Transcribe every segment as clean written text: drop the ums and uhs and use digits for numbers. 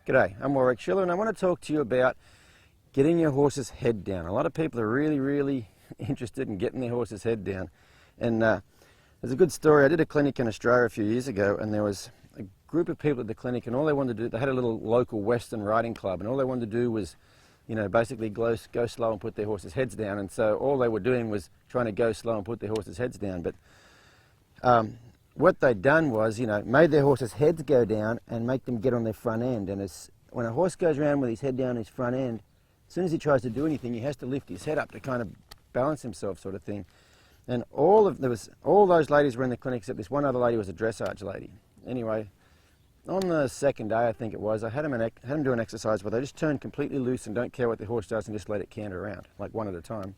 G'day, I'm Warwick Schiller and I want to talk to you about getting your horse's head down. A lot of people are really interested in getting their horse's head down. And there's a good story. I did a clinic in Australia a few years ago and there was a group of people at the clinic and all they wanted to do, they had a little local Western riding club and all they wanted to do was, you know, basically go slow and put their horses' heads down. And so all they were doing was trying to go slow and put their horses' heads down. But what they'd done was, you know, made their horses' heads go down and make them get on their front end. And when a horse goes around with his head down his front end, as soon as he tries to do anything, he has to lift his head up to kind of balance himself, sort of thing. And all those ladies were in the clinic except this one other lady was a dressage lady. Anyway, on the second day, I think it was, I had them do an exercise where they just turn completely loose and don't care what the horse does and just let it canter around, like one at a time.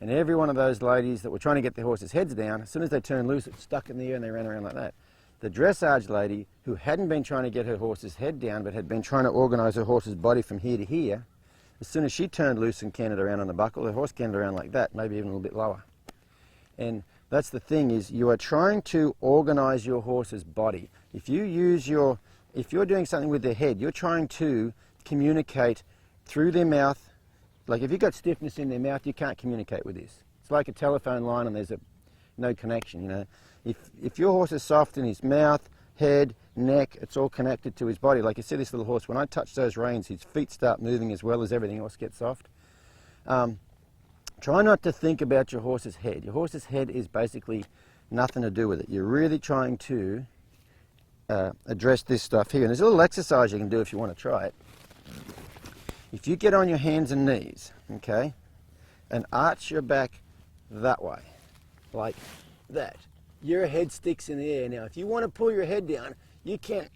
And every one of those ladies that were trying to get their horses' heads down, as soon as they turned loose, it stuck in the air and they ran around like that. The dressage lady, who hadn't been trying to get her horse's head down, but had been trying to organise her horse's body from here to here, as soon as she turned loose and cantered around on the buckle, the horse cantered around like that, maybe even a little bit lower. And that's the thing, is you are trying to organise your horse's body. If you're doing something with their head, you're trying to communicate through their mouth. Like if you've got stiffness in their mouth, you can't communicate with this. It's like a telephone line and there's no connection, you know. If your horse is soft in his mouth, head, neck, it's all connected to his body. Like you see this little horse, when I touch those reins, his feet start moving as well as everything else gets soft. Try not to think about your horse's head. Your horse's head is basically nothing to do with it. You're really trying to address this stuff here. And there's a little exercise you can do if you want to try it. If you get on your hands and knees, okay, and arch your back that way, like that, your head sticks in the air. Now, if you want to pull your head down, you can't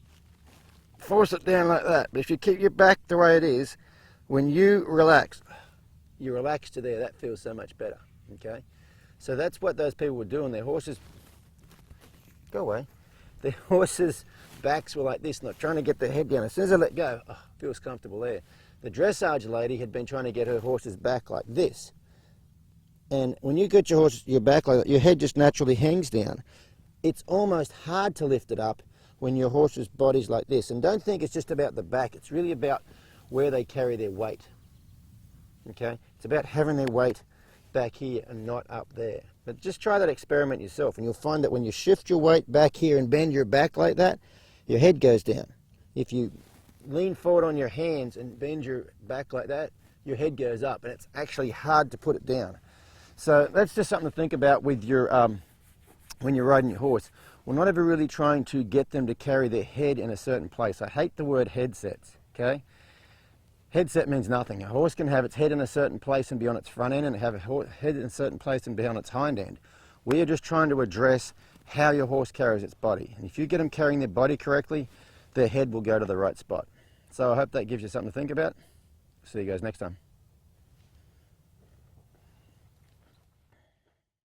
force it down like that. But if you keep your back the way it is, when you relax to there, that feels so much better, okay? So that's what those people were doing. Their horses, go away, their horses' backs were like this, not trying to get their head down. As soon as I let go, oh, feels comfortable there. The dressage lady had been trying to get her horse's back like this. And when you get your back like that, your head just naturally hangs down. It's almost hard to lift it up when your horse's body's like this. And don't think it's just about the back. It's really about where they carry their weight. Okay? It's about having their weight back here and not up there. But just try that experiment yourself and you'll find that when you shift your weight back here and bend your back like that, your head goes down. If you lean forward on your hands and bend your back like that, your head goes up and it's actually hard to put it down. So that's just something to think about with your when you're riding your horse. We're not ever really trying to get them to carry their head in a certain place. I hate the word headsets, okay? Headset means nothing. A horse can have its head in a certain place and be on its front end and have a head in a certain place and be on its hind end. We are just trying to address how your horse carries its body. And if you get them carrying their body correctly, their head will go to the right spot. So I hope that gives you something to think about. See you guys next time.